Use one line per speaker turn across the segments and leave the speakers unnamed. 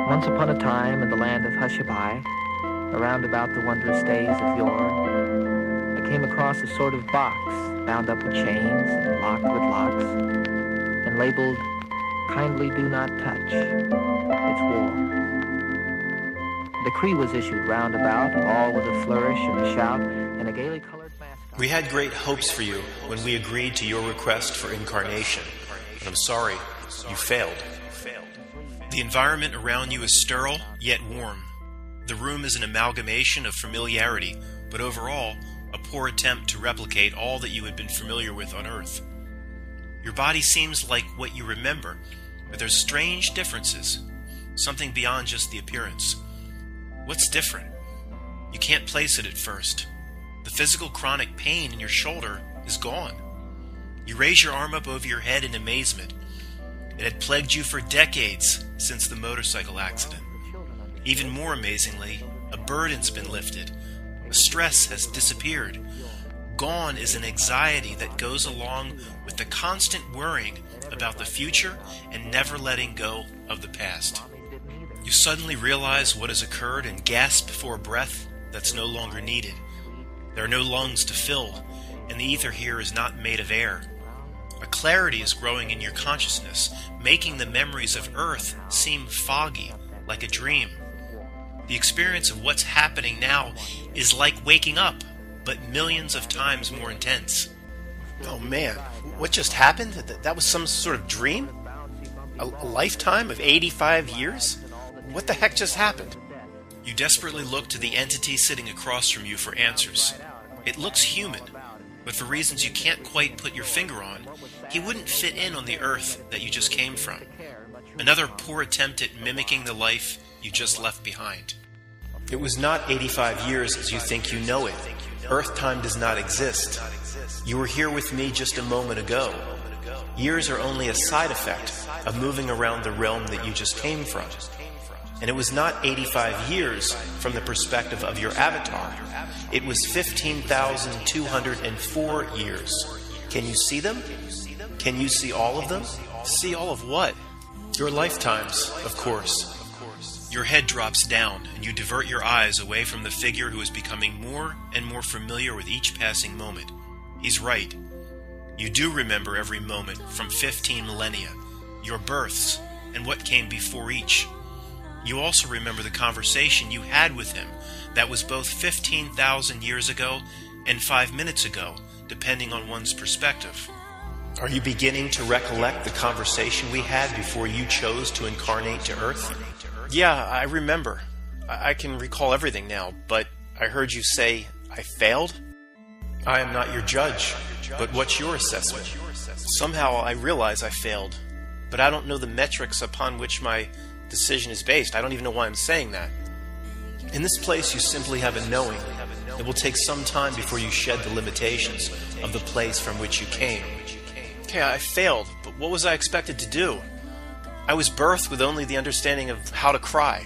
Once upon a time in the land of Hushabye, around about the wondrous days of yore, I came across a sort of box bound up with chains and locked with locks, and labeled, "Kindly do not touch. It's war." A decree was issued round about, all with a flourish and a shout, and a gaily colored mascot.
We had great hopes for you when we agreed to your request for incarnation, but I'm sorry, you failed. The environment around you is sterile, yet warm. The room is an amalgamation of familiarity, but overall, a poor attempt to replicate all that you had been familiar with on Earth. Your body seems like what you remember, but there's strange differences, something beyond just the appearance. What's different? You can't place it at first. The physical chronic pain in your shoulder is gone. You raise your arm up over your head in amazement. It had plagued you for decades since the motorcycle accident. Even more amazingly, a burden's been lifted. A stress has disappeared. Gone is an anxiety that goes along with the constant worrying about the future and never letting go of the past. You suddenly realize what has occurred and gasp for a breath that's no longer needed. There are no lungs to fill, and the ether here is not made of air. A clarity is growing in your consciousness, making the memories of Earth seem foggy, like a dream. The experience of what's happening now is like waking up, but millions of times more intense. Oh man, what just happened? That was some sort of dream? A lifetime of 85 years? What the heck just happened? You desperately look to the entity sitting across from you for answers. It looks human, but for reasons you can't quite put your finger on, he wouldn't fit in on the Earth that you just came from. Another poor attempt at mimicking the life you just left behind. It was not 85 years as you think you know it. Earth time does not exist. You were here with me just a moment ago. Years are only a side effect of moving around the realm that you just came from. And it was not 85 years from the perspective of your avatar. It was 15,204 years. Can you see them? Can you see all of them? See all of what? Your lifetimes, of course. Your head drops down, and you divert your eyes away from the figure who is becoming more and more familiar with each passing moment. He's right. You do remember every moment from 15 millennia, your births, and what came before each. You also remember the conversation you had with him that was both 15,000 years ago and 5 minutes ago, depending on one's perspective. Are you beginning to recollect the conversation we had before you chose to incarnate to Earth? Yeah, I remember. I can recall everything now, but I heard you say I failed? I am not your judge, but what's your assessment? Somehow I realize I failed, but I don't know the metrics upon which my decision is based. I don't even know why I'm saying that. In this place, you simply have a knowing. It will take some time before you shed the limitations of the place from which you came. Okay, I failed, but what was I expected to do? I was birthed with only the understanding of how to cry.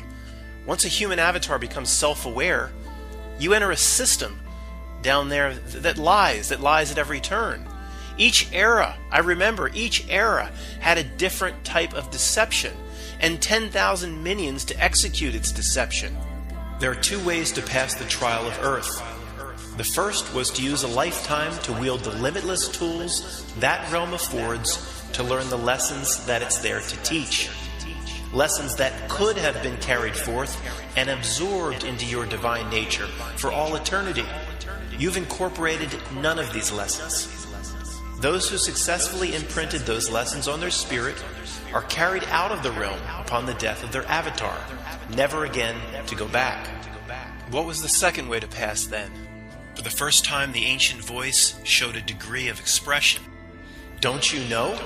Once a human avatar becomes self-aware, you enter a system down there that lies at every turn. Each era, I remember, each era had a different type of deception and 10,000 minions to execute its deception. There are two ways to pass the trial of Earth. The first was to use a lifetime to wield the limitless tools that realm affords to learn the lessons that it's there to teach. Lessons that could have been carried forth and absorbed into your divine nature for all eternity. You've incorporated none of these lessons. Those who successfully imprinted those lessons on their spirit are carried out of the realm upon the death of their avatar, never again to go back. What was the second way to pass then? For the first time, the ancient voice showed a degree of expression. Don't you know?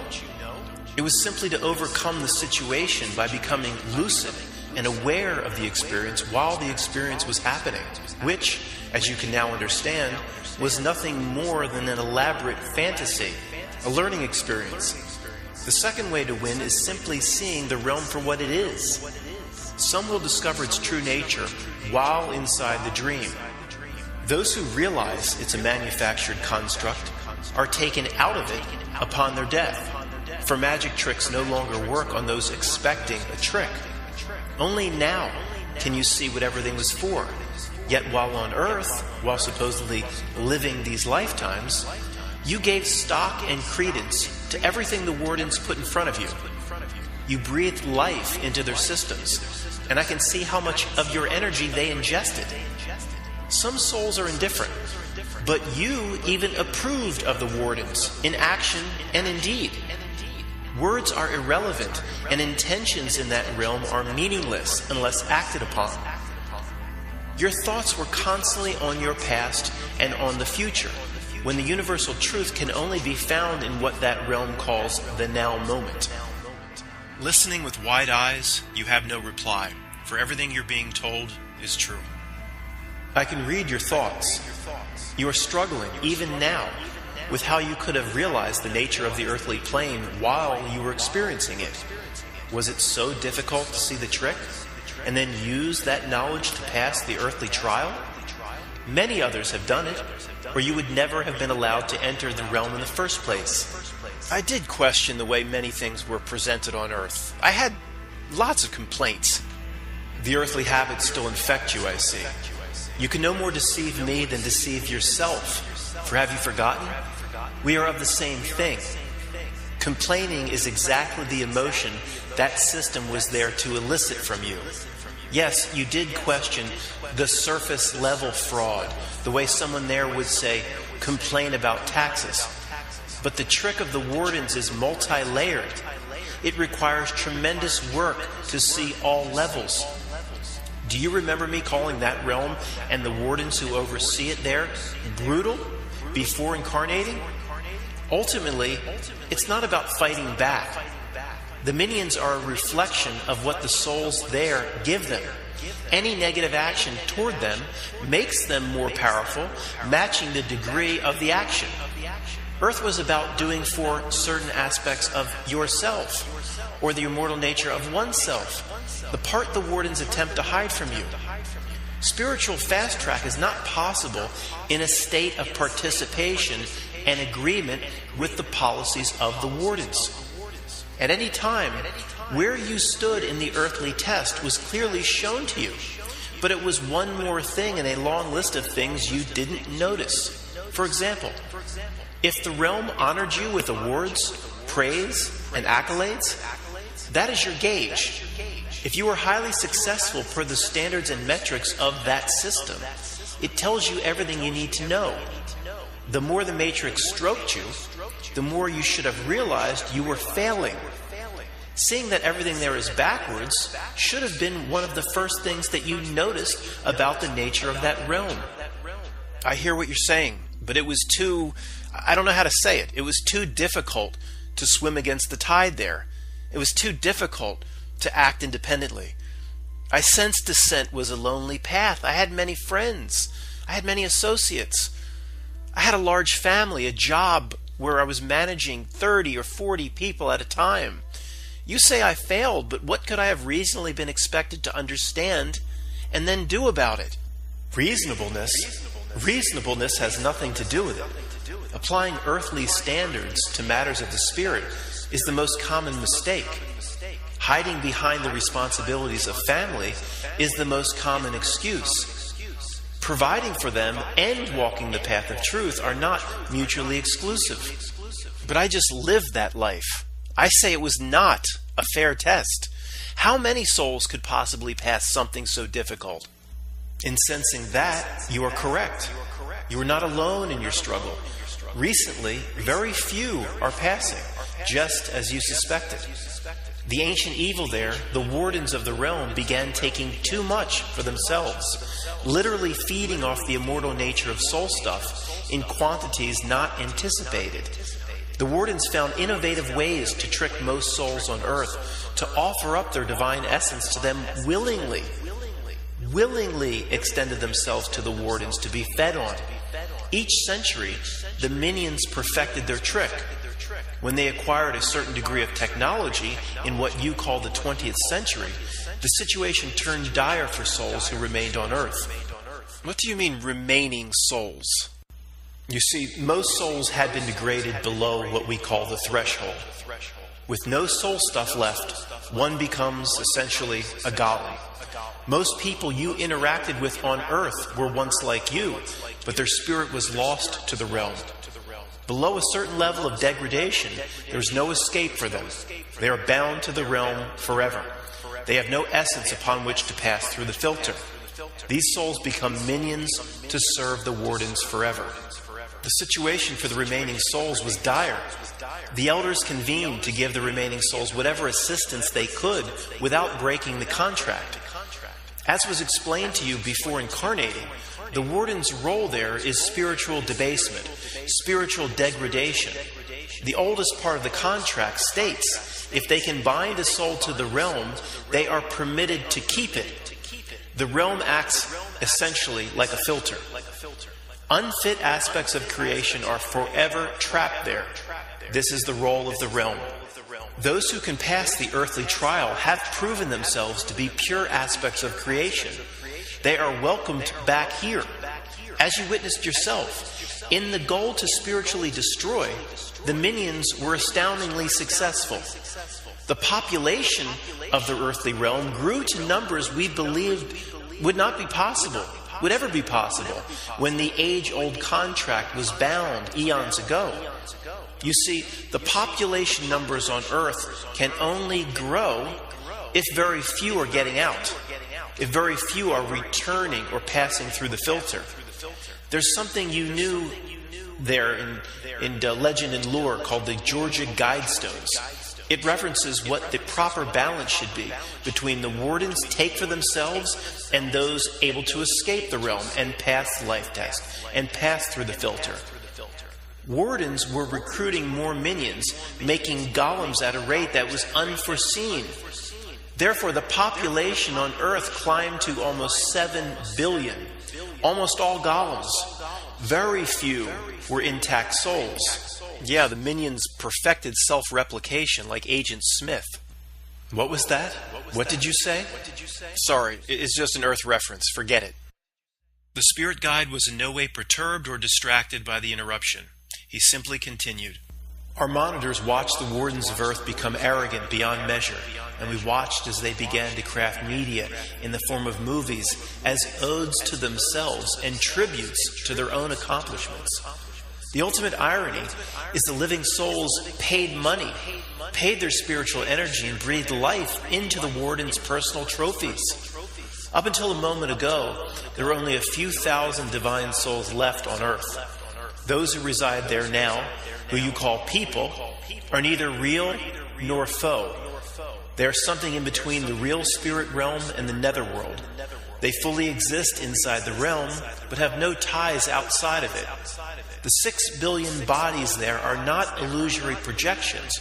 It was simply to overcome the situation by becoming lucid and aware of the experience while the experience was happening, which, as you can now understand, was nothing more than an elaborate fantasy, a learning experience. The second way to win is simply seeing the realm for what it is. Some will discover its true nature while inside the dream. Those who realize it's a manufactured construct are taken out of it upon their death, for magic tricks no longer work on those expecting a trick. Only now can you see what everything was for. Yet while on Earth, while supposedly living these lifetimes, you gave stock and credence to everything the Wardens put in front of you. You breathed life into their systems, and I can see how much of your energy they ingested. Some souls are indifferent, but you even approved of the Wardens in action and in deed. Words are irrelevant, and intentions in that realm are meaningless unless acted upon. Your thoughts were constantly on your past and on the future, when the universal truth can only be found in what that realm calls the now moment. Listening with wide eyes, you have no reply, for everything you're being told is true. I can read your thoughts. You are struggling, even now, with how you could have realized the nature of the earthly plane while you were experiencing it. Was it so difficult to see the trick, and then use that knowledge to pass the earthly trial? Many others have done it, or you would never have been allowed to enter the realm in the first place. I did question the way many things were presented on Earth. I had lots of complaints. The earthly habits still infect you, I see. You can no more deceive me than deceive yourself. For have you forgotten? We are of the same thing. Complaining is exactly the emotion that system was there to elicit from you. Yes, you did question the surface level fraud, the way someone there would say, complain about taxes. But the trick of the Wardens is multi-layered. It requires tremendous work to see all levels. Do you remember me calling that realm and the Wardens who oversee it there brutal before incarnating? Ultimately, it's not about fighting back. The minions are a reflection of what the souls there give them. Any negative action toward them makes them more powerful, matching the degree of the action. Earth was about doing for certain aspects of yourself, or the immortal nature of oneself, the part the Wardens attempt to hide from you. Spiritual fast track is not possible in a state of participation and agreement with the policies of the Wardens. At any time, where you stood in the earthly test was clearly shown to you, but it was one more thing in a long list of things you didn't notice. For example, if the realm honored you with awards, praise, and accolades, that is your gauge. If you are highly successful per the standards and metrics of that system, it tells you everything you need to know. The more the matrix stroked you, the more you should have realized you were failing. Seeing that everything there is backwards should have been one of the first things that you noticed about the nature of that realm. I hear what you're saying, but it was I don't know how to say it. It was too difficult to swim against the tide there. It was too difficult to act independently. I sensed descent was a lonely path. I had many friends. I had many associates. I had a large family, a job where I was managing 30 or 40 people at a time. You say I failed, but what could I have reasonably been expected to understand and then do about it? Reasonableness has nothing to do with it. Applying earthly standards to matters of the spirit is the most common mistake. Hiding behind the responsibilities of family is the most common excuse. Providing for them and walking the path of truth are not mutually exclusive. But I just lived that life. I say it was not a fair test. How many souls could possibly pass something so difficult? In sensing that, you are correct. You are not alone in your struggle. Recently, very few are passing, just as you suspected. The ancient evil there, the Wardens of the realm, began taking too much for themselves, literally feeding off the immortal nature of soul stuff in quantities not anticipated. The Wardens found innovative ways to trick most souls on Earth to offer up their divine essence to them willingly extended themselves to the Wardens to be fed on. Each century, the minions perfected their trick. When they acquired a certain degree of technology in what you call the 20th century, the situation turned dire for souls who remained on Earth. What do you mean, remaining souls? You see, most souls had been degraded below what we call the threshold. With no soul stuff left, one becomes essentially a golem. Most people you interacted with on earth were once like you, but their spirit was lost to the realm. Below a certain level of degradation, there is no escape for them. They are bound to the realm forever. They have no essence upon which to pass through the filter. These souls become minions to serve the wardens forever. The situation for the remaining souls was dire. The elders convened to give the remaining souls whatever assistance they could without breaking the contract. As was explained to you before incarnating, the warden's role there is spiritual debasement, spiritual degradation. The oldest part of the contract states, if they can bind a soul to the realm, they are permitted to keep it. The realm acts essentially like a filter. Unfit aspects of creation are forever trapped there. This is the role of the realm. Those who can pass the earthly trial have proven themselves to be pure aspects of creation. They are welcomed back here. As you witnessed yourself, in the goal to spiritually destroy, the minions were astoundingly successful. The population of the earthly realm grew to numbers we believed would not be possible, would ever be possible, when the age-old contract was bound eons ago. You see, the population numbers on Earth can only grow if very few are getting out, if very few are returning or passing through the filter. There's something you knew there in legend and lore called the Georgia Guidestones. It references what the proper balance should be between the wardens take for themselves and those able to escape the realm and pass the life test and pass through the filter. Wardens were recruiting more minions, making golems at a rate that was unforeseen. Therefore, the population on Earth climbed to almost 7 billion, almost all golems. Very few were intact souls. Yeah, the minions perfected self-replication like Agent Smith. What was that? What did you say? Sorry, it's just an Earth reference. Forget it. The spirit guide was in no way perturbed or distracted by the interruption. He simply continued. Our monitors watched the wardens of Earth become arrogant beyond measure, and we watched as they began to craft media in the form of movies as odes to themselves and tributes to their own accomplishments. The ultimate irony is the living souls paid money, paid their spiritual energy, and breathed life into the warden's personal trophies. Up until a moment ago, there were only a few thousand divine souls left on Earth. Those who reside there now, who you call people, are neither real nor foe. They are something in between the real spirit realm and the netherworld. They fully exist inside the realm, but have no ties outside of it. The 6 billion bodies there are not illusory projections,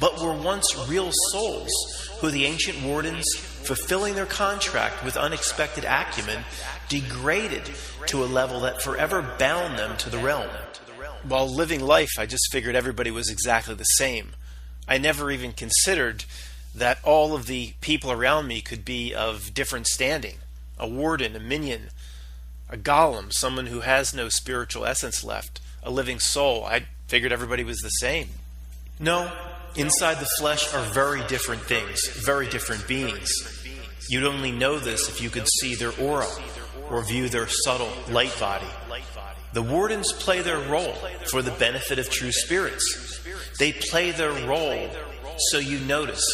but were once real souls, who the ancient wardens, fulfilling their contract with unexpected acumen, degraded to a level that forever bound them to the realm. While living life, I just figured everybody was exactly the same. I never even considered that all of the people around me could be of different standing. A warden, a minion, a golem, someone who has no spiritual essence left, a living soul. I figured everybody was the same. No, inside the flesh are very different things, very different beings. You'd only know this if you could see their aura or view their subtle light body. The wardens play their role for the benefit of true spirits. They play their role so you notice,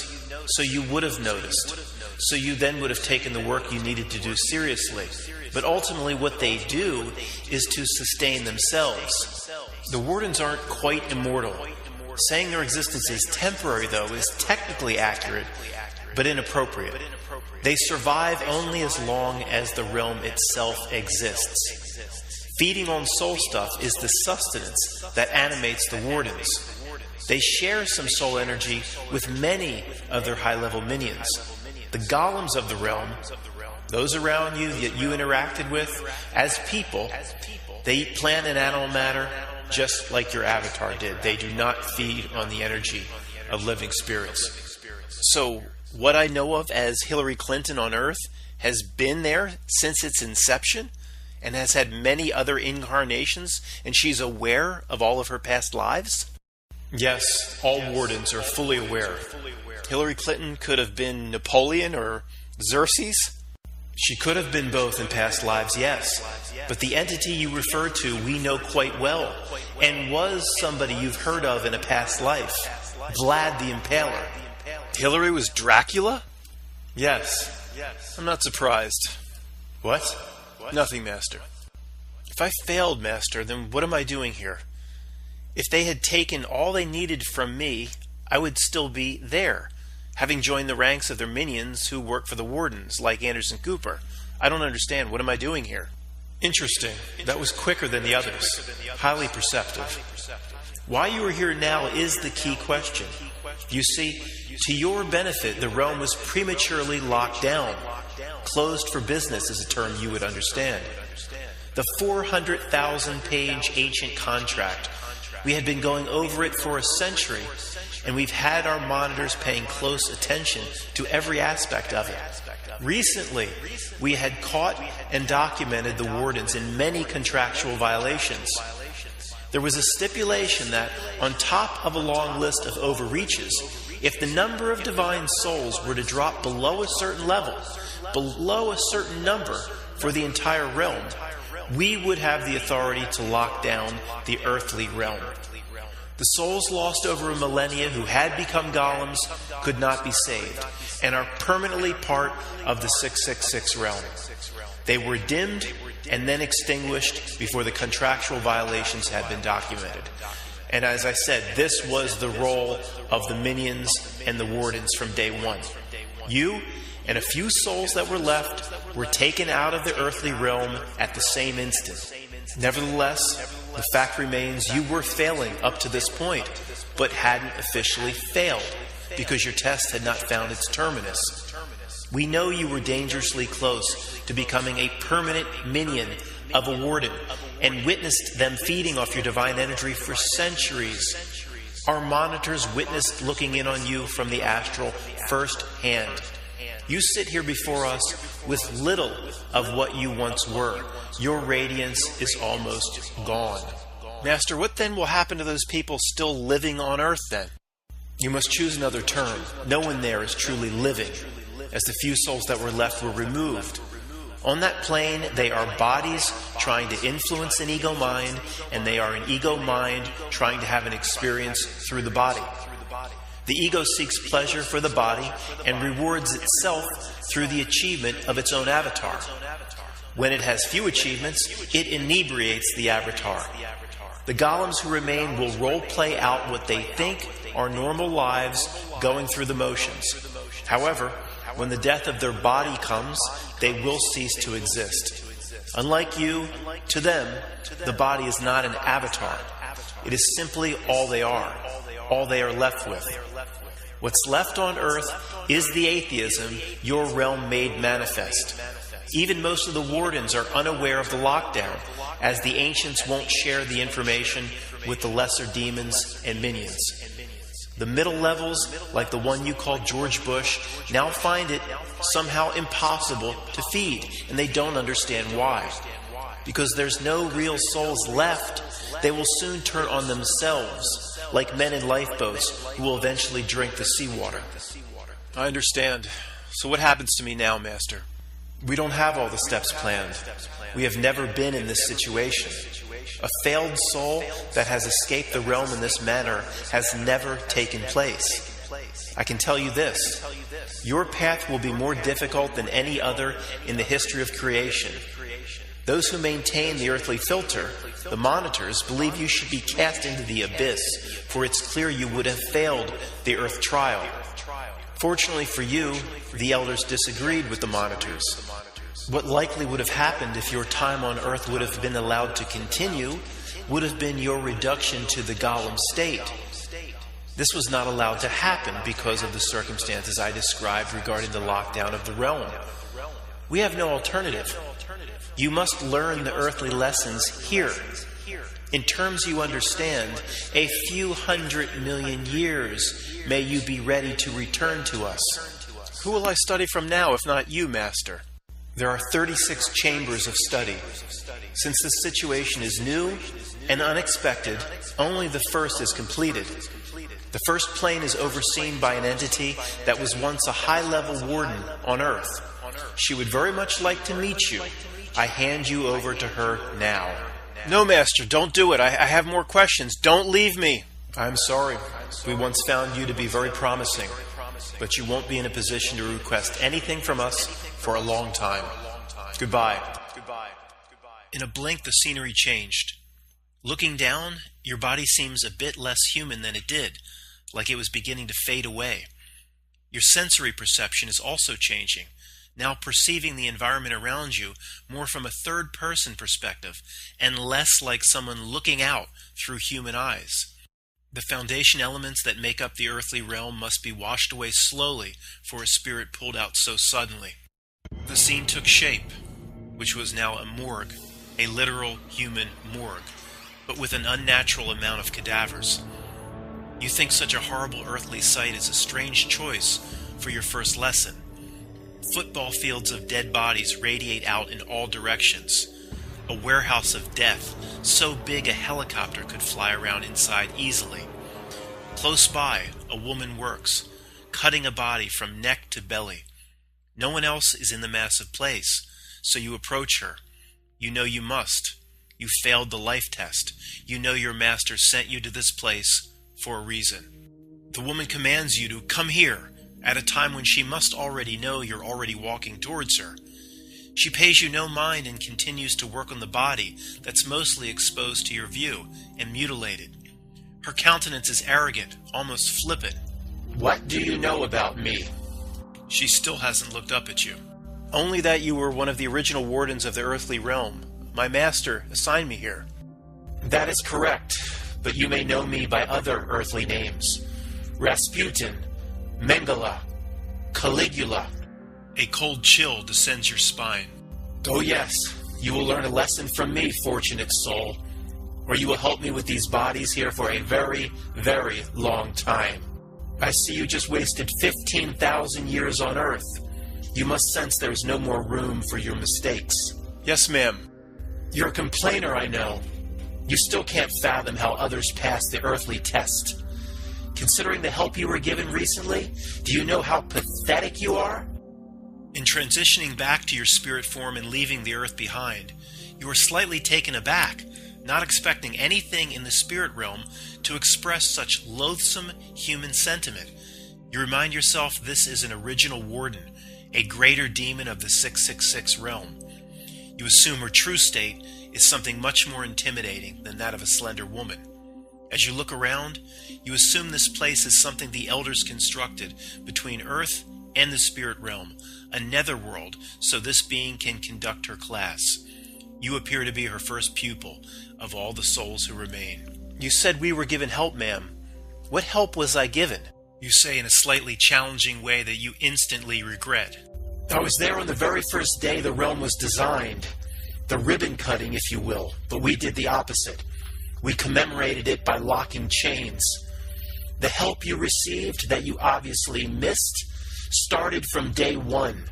so you would have noticed, so you then would have taken the work you needed to do seriously. But ultimately what they do is to sustain themselves. The wardens aren't quite immortal. Saying their existence is temporary, though, is technically accurate, but inappropriate. They survive only as long as the realm itself exists. Feeding on soul stuff is the sustenance that animates the wardens. They share some soul energy with many of their high-level minions. The golems of the realm, those around you that you interacted with, as people, they eat plant and animal matter just like your avatar did. They do not feed on the energy of living spirits. So, what I know of as Hillary Clinton on Earth has been there since its inception and has had many other incarnations, and she's aware of all of her past lives? Yes, all wardens are fully aware. Hillary Clinton could have been Napoleon or Xerxes. She could have been both in past lives, yes. But the entity you refer to we know quite well, and was somebody you've heard of in a past life. Vlad the Impaler. Hillary was Dracula? Yes. I'm not surprised. What? Nothing, Master. If I failed, Master, then what am I doing here? If they had taken all they needed from me, I would still be there, having joined the ranks of their minions who work for the wardens, like Anderson Cooper. I don't understand. What am I doing here? Interesting. That was quicker than the others. Highly perceptive. Why you are here now is the key question. You see, to your benefit, the realm was prematurely locked down. Closed for business is a term you would understand. The 400,000-page ancient contract, we had been going over it for a century, and we've had our monitors paying close attention to every aspect of it. Recently, we had caught and documented the wardens in many contractual violations. There was a stipulation that, on top of a long list of overreaches, if the number of divine souls were to drop below a certain level, below a certain number for the entire realm, we would have the authority to lock down the earthly realm. The souls lost over a millennia who had become golems could not be saved, and are permanently part of the 666 realm. They were dimmed and then extinguished before the contractual violations had been documented. And as I said, this was the role of the minions and the wardens from day one. You and a few souls that were left were taken out of the earthly realm at the same instant. Nevertheless, the fact remains you were failing up to this point, but hadn't officially failed because your test had not found its terminus. We know you were dangerously close to becoming a permanent minion of a warden and witnessed them feeding off your divine energy for centuries. Our monitors witnessed looking in on you from the astral firsthand. You sit here before us with little of what you once were. Your radiance is almost gone. Master, what then will happen to those people still living on Earth then? You must choose another term. No one there is truly living, as the few souls that were left were removed. On that plane, they are bodies trying to influence an ego mind, and they are an ego mind trying to have an experience through the body. The ego seeks pleasure for the body and rewards itself through the achievement of its own avatar. When it has few achievements, it inebriates the avatar. The golems who remain will role-play out what they think are normal lives going through the motions. However, when the death of their body comes, they will cease to exist. Unlike you, to them, the body is not an avatar. It is simply all they are left with. What's left on Earth is the atheism your realm made manifest. Even most of the wardens are unaware of the lockdown, as the ancients won't share the information with the lesser demons and minions. The middle levels, like the one you call George Bush, now find it somehow impossible to feed, and they don't understand why. Because there's no real souls left, they will soon turn on themselves, like men in lifeboats who will eventually drink the seawater. I understand. So what happens to me now, Master? We don't have all the steps planned. We have never been in this situation. A failed soul that has escaped the realm in this manner has never taken place. I can tell you this. Your path will be more difficult than any other in the history of creation. Those who maintain the earthly filter, the monitors, believe you should be cast into the abyss, for it's clear you would have failed the earth trial. Fortunately for you, the elders disagreed with the monitors. What likely would have happened if your time on earth would have been allowed to continue would have been your reduction to the golem state. This was not allowed to happen because of the circumstances I described regarding the lockdown of the realm. We have no alternative. You must learn the earthly lessons here. In terms you understand, a few 100 million years may you be ready to return to us. Who will I study from now if not you, Master? There are 36 chambers of study. Since this situation is new and unexpected, only the first is completed. The first plane is overseen by an entity that was once a high-level warden on Earth. She would very much like to meet you. I hand you over to her now. No, Master, don't do it. I have more questions. Don't leave me. I'm sorry. We once found you to be very promising, but you won't be in a position to request anything from us for a long time. Goodbye. In a blink, the scenery changed. Looking down, your body seems a bit less human than it did, like it was beginning to fade away. Your sensory perception is also changing, now perceiving the environment around you more from a third-person perspective and less like someone looking out through human eyes. The foundation elements that make up the earthly realm must be washed away slowly for a spirit pulled out so suddenly. The scene took shape, which was now a morgue, a literal human morgue, but with an unnatural amount of cadavers. You think such a horrible earthly sight is a strange choice for your first lesson. Football fields of dead bodies radiate out in all directions. A warehouse of death, so big a helicopter could fly around inside easily. Close by, a woman works, cutting a body from neck to belly. No one else is in the massive place, so you approach her. You know you must. You failed the life test. You know your master sent you to this place for a reason. The woman commands you to come here at a time when she must already know you're already walking towards her. She pays you no mind and continues to work on the body that's mostly exposed to your view and mutilated. Her countenance is arrogant, almost flippant. What do you know about me? She still hasn't looked up at you. Only that you were one of the original wardens of the earthly realm. My master assigned me here. That is correct, but you may know me by other earthly names. Rasputin, Mengele, Caligula. A cold chill descends your spine. Oh yes, you will learn a lesson from me, fortunate soul, or you will help me with these bodies here for a very, very long time. I see you just wasted 15,000 years on Earth. You must sense there's no more room for your mistakes. Yes, ma'am. You're a complainer, I know. You still can't fathom how others pass the earthly test. Considering the help you were given recently, do you know how pathetic you are? In transitioning back to your spirit form and leaving the earth behind, you are slightly taken aback, not expecting anything in the spirit realm to express such loathsome human sentiment. You remind yourself this is an original warden, a greater demon of the 666 realm. You assume her true state is something much more intimidating than that of a slender woman. As you look around, you assume this place is something the elders constructed between Earth and the spirit realm, a netherworld, so this being can conduct her class. You appear to be her first pupil of all the souls who remain. You said we were given help, ma'am. What help was I given? You say in a slightly challenging way that you instantly regret. I was there on the very first day the realm was designed. The ribbon cutting, if you will, but we did the opposite. We commemorated it by locking chains. The help you received that you obviously missed started from day one.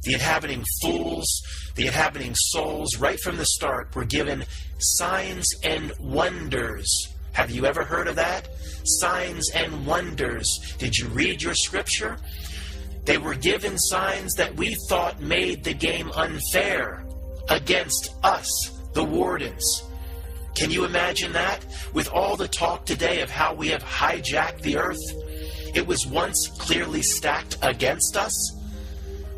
The inhabiting fools, the inhabiting souls, right from the start, were given signs and wonders. Have you ever heard of that? Signs and wonders. Did you read your scripture? They were given signs that we thought made the game unfair against us, the wardens. Can you imagine that? With all the talk today of how we have hijacked the earth, it was once clearly stacked against us?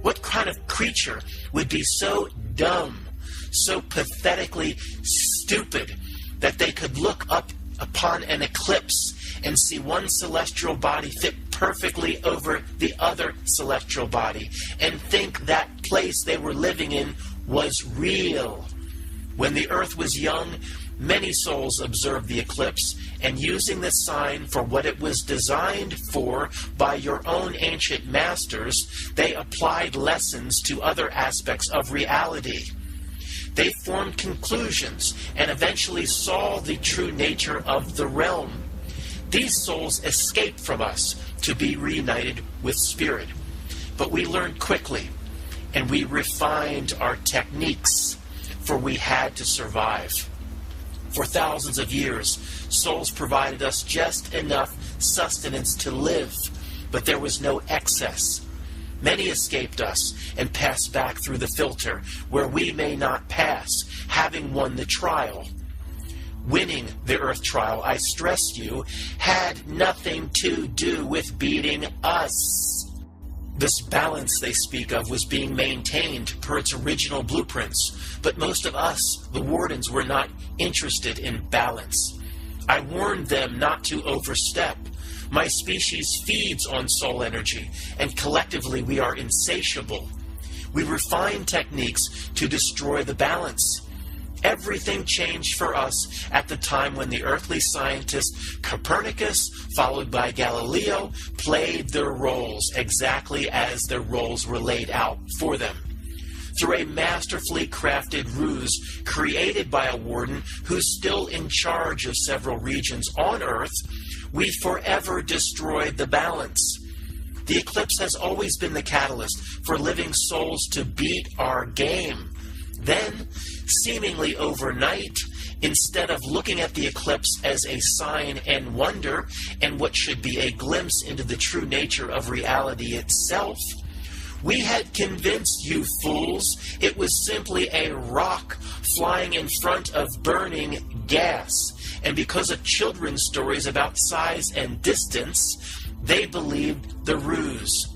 What kind of creature would be so dumb, so pathetically stupid, that they could look up upon an eclipse and see one celestial body fit perfectly over the other celestial body and think that place they were living in was real? When the earth was young, many souls observed the eclipse, and using this sign for what it was designed for by your own ancient masters, they applied lessons to other aspects of reality. They formed conclusions and eventually saw the true nature of the realm. These souls escaped from us to be reunited with spirit. But we learned quickly, and we refined our techniques, for we had to survive.
For thousands of years, souls provided us just enough sustenance to live, but there was no excess. Many escaped us and passed back through the filter, where we may not pass, having won the trial. Winning the Earth trial, I stress you, had nothing to do with beating us. This balance they speak of was being maintained per its original blueprints, but most of us, the Wardens, were not interested in balance. I warned them not to overstep. My species feeds on soul energy, and collectively we are insatiable. We refine techniques to destroy the balance. Everything changed for us at the time when the earthly scientist Copernicus, followed by Galileo, played their roles exactly as their roles were laid out for them. Through a masterfully crafted ruse created by a warden who's still in charge of several regions on Earth, we forever destroyed the balance. The eclipse has always been the catalyst for living souls to beat our game. Then, seemingly overnight, instead of looking at the eclipse as a sign and wonder, and what should be a glimpse into the true nature of reality itself, we had convinced you fools it was simply a rock flying in front of burning gas. And because of children's stories about size and distance, they believed the ruse.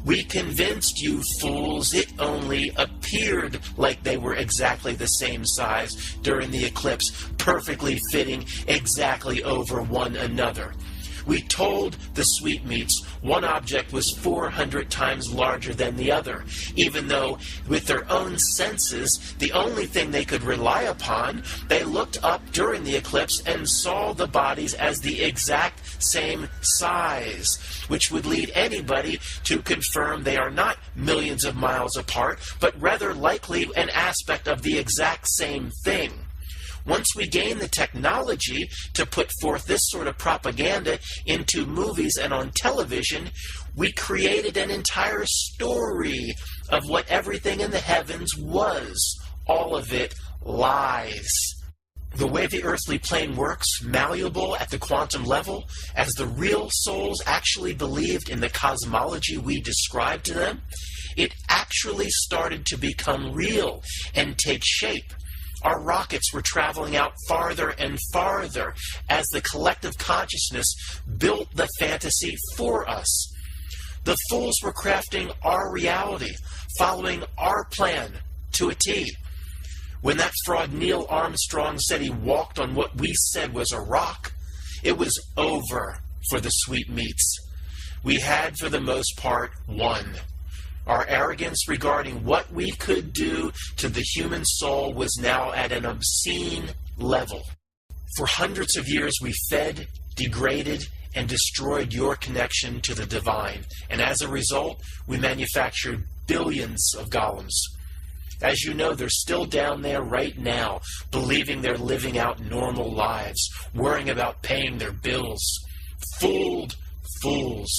We convinced you fools it only appeared like they were exactly the same size during the eclipse, perfectly fitting exactly over one another. We told the sweetmeats one object was 400 times larger than the other, even though, with their own senses, the only thing they could rely upon, they looked up during the eclipse and saw the bodies as the exact same size, which would lead anybody to confirm they are not millions of miles apart, but rather likely an aspect of the exact same thing. Once we gained the technology to put forth this sort of propaganda into movies and on television, we created an entire story of what everything in the heavens was. All of it lies. The way the earthly plane works, malleable at the quantum level, as the real souls actually believed in the cosmology we described to them, it actually started to become real and take shape. Our rockets were traveling out farther and farther as the collective consciousness built the fantasy for us. The fools were crafting our reality, following our plan to a T. When that fraud Neil Armstrong said he walked on what we said was a rock, it was over for the sweetmeats. We had, for the most part, won. Our arrogance regarding what we could do to the human soul was now at an obscene level. For hundreds of years we fed, degraded, and destroyed your connection to the divine, and as a result, we manufactured billions of golems. As you know, they're still down there right now, believing they're living out normal lives, worrying about paying their bills. Fooled fools.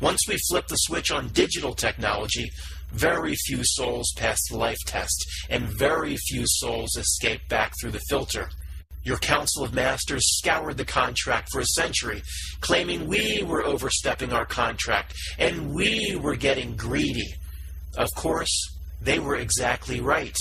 Once we flip the switch on digital technology, very few souls pass the life test, and very few souls escape back through the filter. Your Council of Masters scoured the contract for a century, claiming we were overstepping our contract, and we were getting greedy. Of course, they were exactly right.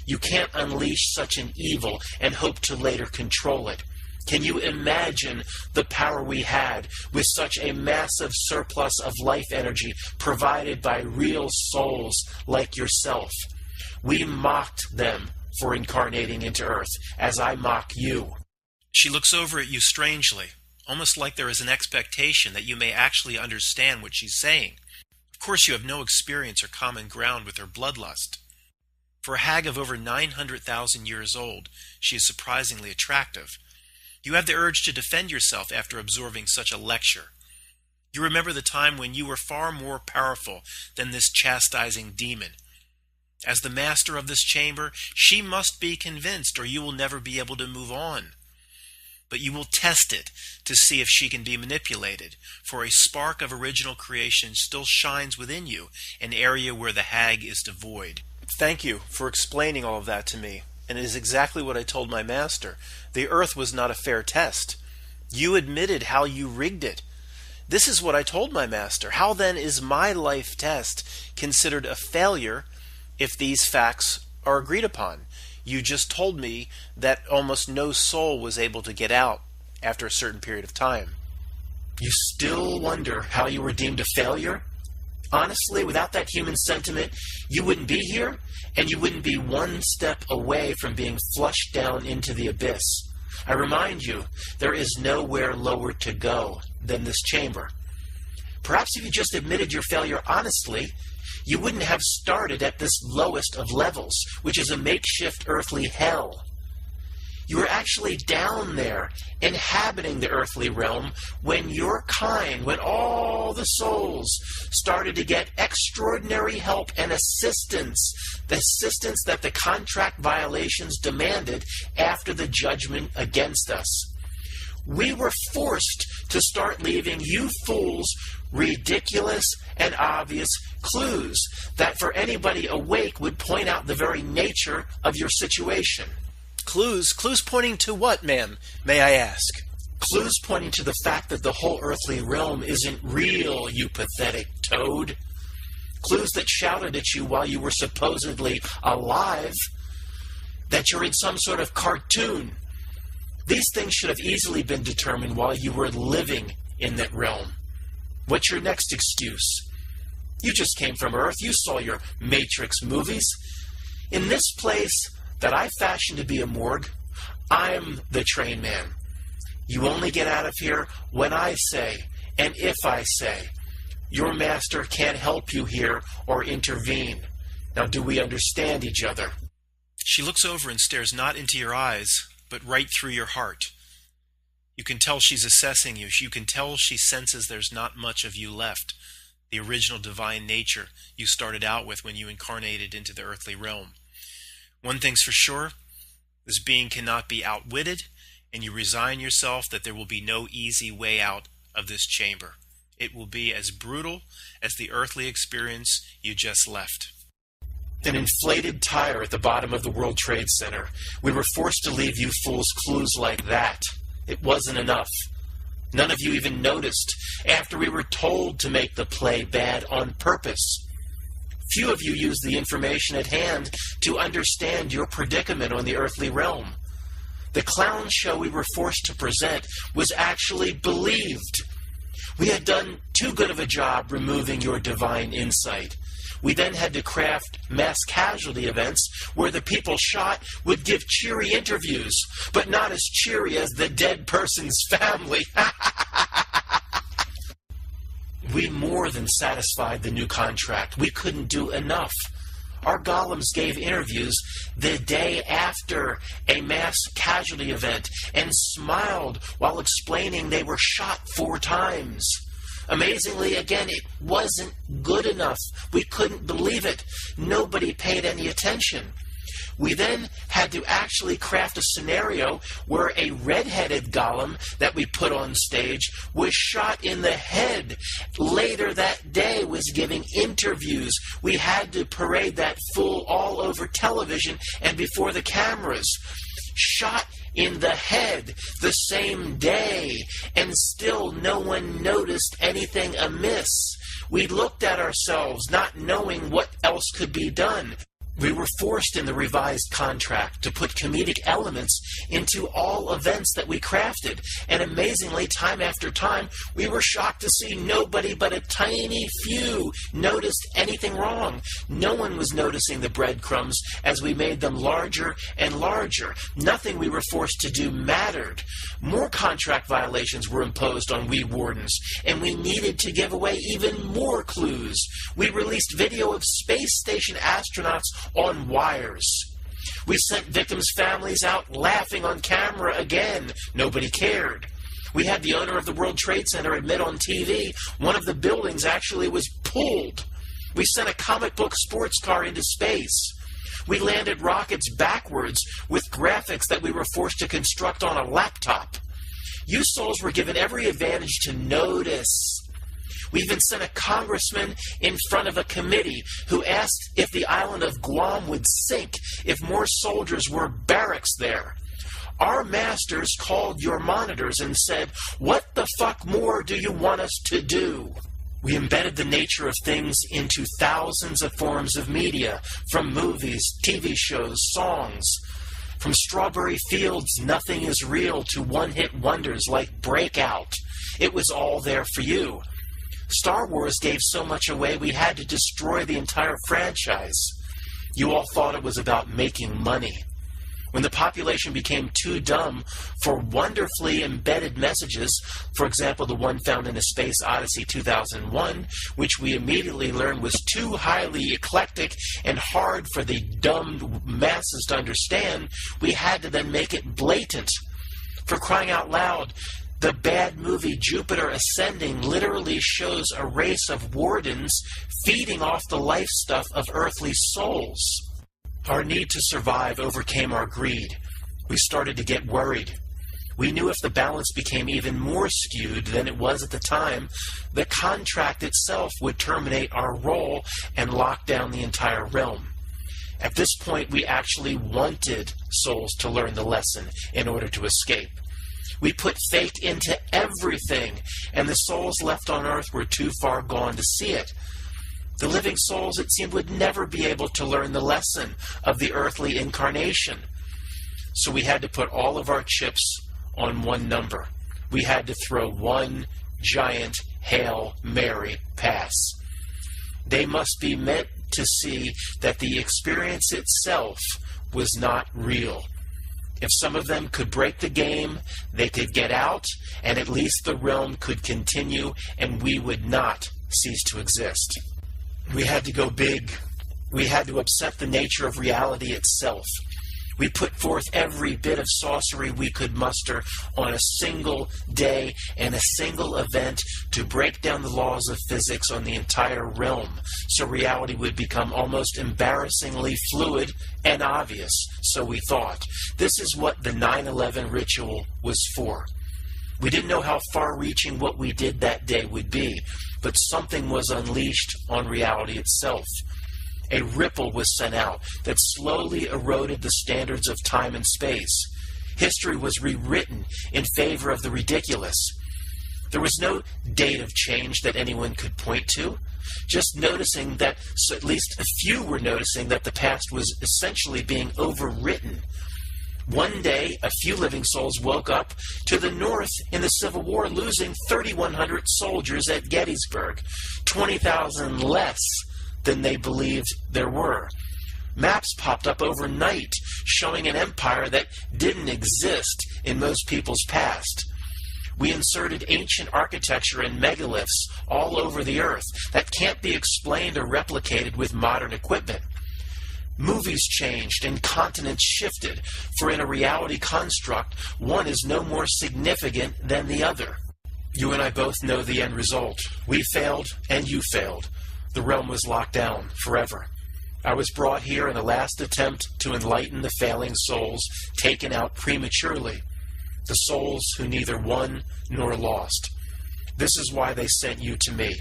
You can't unleash such an evil and hope to later control it. Can you imagine the power we had with such a massive surplus of life energy provided by real souls like yourself? We mocked them for incarnating into Earth, as I mock you.
She looks over at you strangely, almost like there is an expectation that you may actually understand what she's saying. Of course, you have no experience or common ground with her bloodlust. For a hag of over 900,000 years old, she is surprisingly attractive. You have the urge to defend yourself after absorbing such a lecture. You remember the time when you were far more powerful than this chastising demon. As the master of this chamber, she must be convinced, or you will never be able to move on. But you will test it to see if she can be manipulated, for a spark of original creation still shines within you, an area where the hag is devoid. Thank you for explaining all of that to me. and it is exactly what I told my master. The Earth was not a fair test. You admitted how you rigged it. This is what I told my master. How then is my life test considered a failure if these facts are agreed upon? You just told me that almost no soul was able to get out after a certain period of time.
You still wonder how you were deemed a failure? Honestly, without that human sentiment, you wouldn't be here, and you wouldn't be one step away from being flushed down into the abyss. I remind you, there is nowhere lower to go than this chamber. Perhaps if you just admitted your failure honestly, you wouldn't have started at this lowest of levels, which is a makeshift earthly hell. You were actually down there, inhabiting the earthly realm, when your kind, when all the souls started to get extraordinary help and assistance, the assistance that the contract violations demanded after the judgment against us. We were forced to start leaving you fools ridiculous and obvious clues that for anybody awake would point out the very nature of your situation.
Clues? Clues pointing to what, ma'am, may I ask?
Clues pointing to the fact that the whole earthly realm isn't real, you pathetic toad. Clues that shouted at you while you were supposedly alive, that you're in some sort of cartoon. These things should have easily been determined while you were living in that realm. What's your next excuse? You just came from Earth. You saw your Matrix movies. In this place that I fashioned to be a morgue, I'm the train man. You only get out of here when I say, and if I say. Your master can't help you here or intervene. Now, do we understand each other?
She looks over and stares not into your eyes, but right through your heart. You can tell she's assessing you. You can tell she senses there's not much of you left, the original divine nature you started out with when you incarnated into the earthly realm. One thing's for sure, this being cannot be outwitted, and you resign yourself that there will be no easy way out of this chamber. It will be as brutal as the earthly experience you just left.
An inflated tire at the bottom of the World Trade Center. We were forced to leave you fools clues like that. It wasn't enough. None of you even noticed after we were told to make the play bad on purpose. Few of you used the information at hand to understand your predicament on the earthly realm. The clown show we were forced to present was actually believed. We had done too good of a job removing your divine insight. We then had to craft mass casualty events where the people shot would give cheery interviews, but not as cheery as the dead person's family. We more than satisfied the new contract. We couldn't do enough. Our golems gave interviews the day after a mass casualty event and smiled while explaining they were shot 4 times. Amazingly, again, it wasn't good enough. We couldn't believe it. Nobody paid any attention. We then had to actually craft a scenario where a red-headed golem that we put on stage was shot in the head. Later that day was giving interviews. We had to parade that fool all over television and before the cameras. Shot in the head the same day, and still no one noticed anything amiss. We looked at ourselves, not knowing what else could be done. We were forced in the revised contract to put comedic elements into all events that we crafted. And amazingly, time after time, we were shocked to see nobody but a tiny few noticed anything wrong. No one was noticing the breadcrumbs as we made them larger and larger. Nothing we were forced to do mattered. More contract violations were imposed on we wardens, and we needed to give away even more clues. We released video of space station astronauts on wires. We sent victims' families out laughing on camera again. Nobody cared. We had the owner of the World Trade Center admit on TV one of the buildings actually was pulled. We sent a comic book sports car into space. We landed rockets backwards with graphics that we were forced to construct on a laptop. You souls were given every advantage to notice. We even sent a congressman in front of a committee who asked if the island of Guam would sink if more soldiers were barracks there. Our masters called your monitors and said, "What the fuck more do you want us to do?" We embedded the nature of things into thousands of forms of media, from movies, TV shows, songs. From Strawberry Fields' Nothing Is Real to one-hit wonders like Breakout. It was all there for you. Star Wars gave so much away we had to destroy the entire franchise. You all thought it was about making money. When the population became too dumb for wonderfully embedded messages, for example, the one found in A Space Odyssey 2001, which we immediately learned was too highly eclectic and hard for the dumb masses to understand, we had to then make it blatant. For crying out loud, the bad movie Jupiter Ascending literally shows a race of wardens feeding off the life stuff of earthly souls. Our need to survive overcame our greed. We started to get worried. We knew if the balance became even more skewed than it was at the time, the contract itself would terminate our role and lock down the entire realm. At this point, we actually wanted souls to learn the lesson in order to escape. We put fate into everything, and the souls left on Earth were too far gone to see it. The living souls, it seemed, would never be able to learn the lesson of the earthly incarnation. So we had to put all of our chips on one number. We had to throw one giant Hail Mary pass. They must be meant to see that the experience itself was not real. If some of them could break the game, they could get out, and at least the realm could continue, and we would not cease to exist. We had to go big. We had to upset the nature of reality itself. We put forth every bit of sorcery we could muster on a single day and a single event to break down the laws of physics on the entire realm, so reality would become almost embarrassingly fluid and obvious, so we thought. This is what the 9/11 ritual was for. We didn't know how far-reaching what we did that day would be, but something was unleashed on reality itself. A ripple was sent out that slowly eroded the standards of time and space. History was rewritten in favor of the ridiculous. There was no date of change that anyone could point to, just noticing that, so at least a few were noticing that the past was essentially being overwritten. One day, a few living souls woke up to the North in the Civil War losing 3,100 soldiers at Gettysburg, 20,000 less than they believed there were. Maps popped up overnight showing an empire that didn't exist in most people's past. We inserted ancient architecture and megaliths all over the earth that can't be explained or replicated with modern equipment. Movies changed and continents shifted, for in a reality construct, one is no more significant than the other. You and I both know the end result. We failed, and you failed. The realm was locked down forever. I was brought here in a last attempt to enlighten the failing souls taken out prematurely, the souls who neither won nor lost. This is why they sent you to me.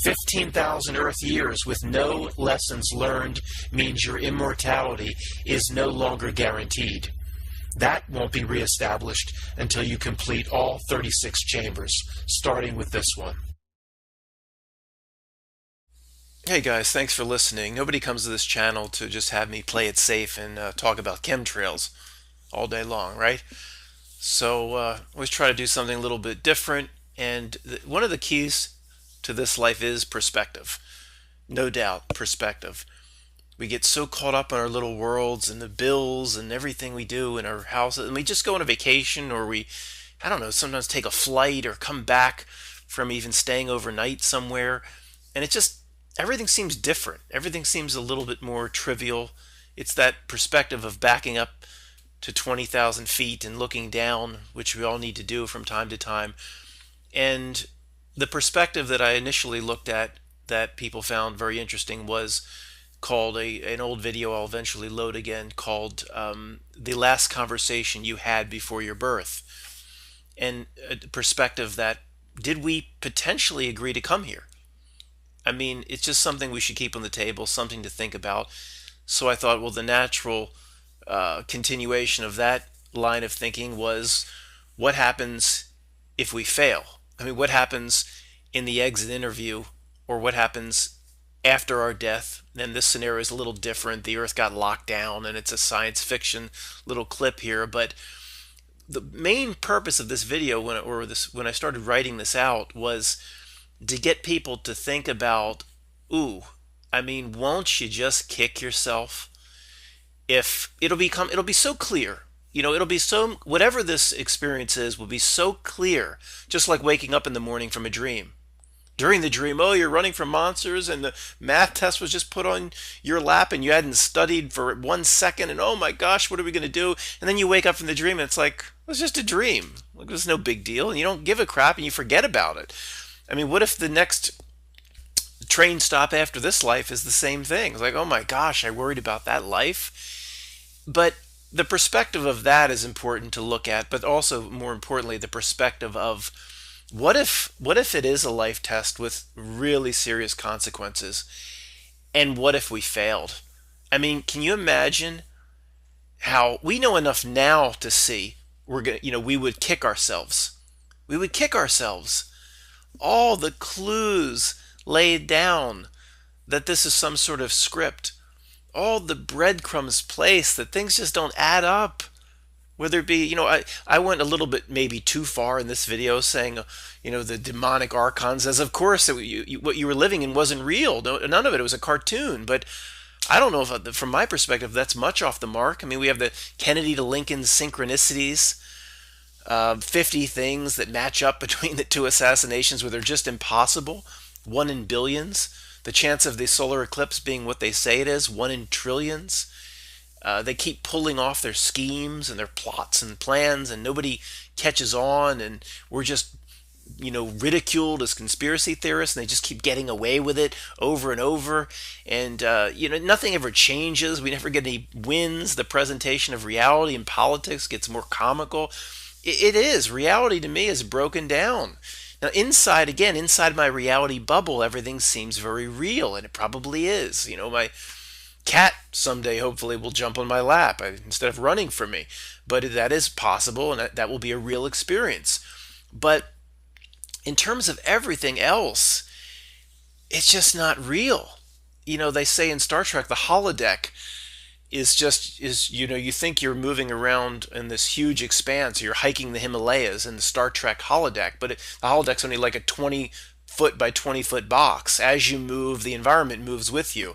15,000 Earth years with no lessons learned means your immortality is no longer guaranteed. That won't be reestablished until you complete all 36 chambers, starting with this one.
Hey guys, thanks for listening. Nobody comes to this channel to just have me play it safe and talk about chemtrails all day long, right? So always try to do something a little bit different, and one of the keys to this life is perspective. No doubt, perspective. We get so caught up in our little worlds and the bills and everything we do in our houses, and we just go on a vacation, or we, I don't know, sometimes take a flight or come back from even staying overnight somewhere, and it just, everything seems different. Everything seems a little bit more trivial. It's that perspective of backing up to 20,000 feet and looking down, which we all need to do from time to time. And the perspective that I initially looked at that people found very interesting was called an old video I'll eventually load again, called The Last Conversation You Had Before Your Birth. And a perspective that did we potentially agree to come here? I mean, it's just something we should keep on the table, something to think about. So I thought, well, the natural continuation of that line of thinking was, what happens if we fail? I mean, what happens in the exit interview, or what happens after our death? And this scenario is a little different. The Earth got locked down, and it's a science fiction little clip here. But the main purpose of this video, when I started writing this out, was to get people to think about, ooh, I mean, won't you just kick yourself? If it'll be so clear, it'll be so, whatever this experience is will be so clear, just like waking up in the morning from a dream. During the dream, oh, you're running from monsters and the math test was just put on your lap and you hadn't studied for 1 second, and oh my gosh, what are we going to do? And then you wake up from the dream and it's like, it was just a dream. Like, it was no big deal, and you don't give a crap and you forget about it. I mean, what if the next train stop after this life is the same thing? It's like, oh my gosh, I worried about that life. But the perspective of that is important to look at, but also more importantly, the perspective of what if it is a life test with really serious consequences, and what if we failed? I mean, can you imagine how we know enough now to see we would kick ourselves. We would kick ourselves. All the clues laid down that this is some sort of script. All the breadcrumbs placed that things just don't add up. Whether it be, I went a little bit maybe too far in this video saying, the demonic archons, as of course what you were living in wasn't real. None of it. It was a cartoon. But I don't know if, from my perspective, that's much off the mark. I mean, we have the Kennedy to Lincoln synchronicities, 50 things that match up between the two assassinations where they're just impossible. 1 in billions. The chance of the solar eclipse being what they say it is, 1 in trillions. They keep pulling off their schemes and their plots and plans, and nobody catches on, and we're just, ridiculed as conspiracy theorists, and they just keep getting away with it over and over. And, nothing ever changes. We never get any wins. The presentation of reality in politics gets more comical. It is. Reality to me is broken down. Now, inside my reality bubble, everything seems very real, and it probably is. My cat someday hopefully will jump on my lap instead of running from me. But that is possible, and that will be a real experience. But in terms of everything else, it's just not real. They say in Star Trek, the holodeck is you think you're moving around in this huge expanse, you're hiking the Himalayas in the Star Trek holodeck, but the holodeck's only like a 20-foot by 20-foot box. As you move, the environment moves with you.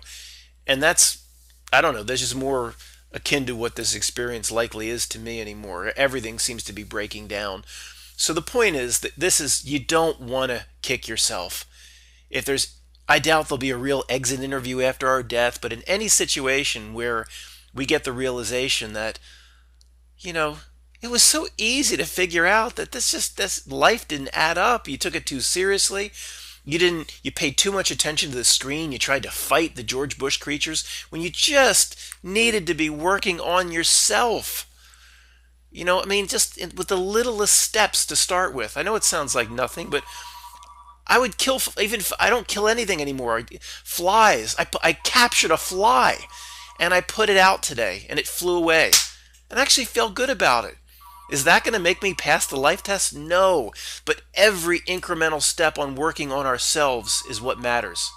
And that's, I don't know, that's just more akin to what this experience likely is to me anymore. Everything seems to be breaking down. So the point is that you don't want to kick yourself. I doubt there'll be a real exit interview after our death, but in any situation where we get the realization that, it was so easy to figure out that this life didn't add up. You took it too seriously. You paid too much attention to the screen. You tried to fight the George Bush creatures when you just needed to be working on yourself. Just with the littlest steps to start with. I know it sounds like nothing, but I would kill, even if I don't kill anything anymore. Flies. I captured a fly and I put it out today and it flew away. And I actually felt good about it. Is that going to make me pass the life test? No. But every incremental step on working on ourselves is what matters.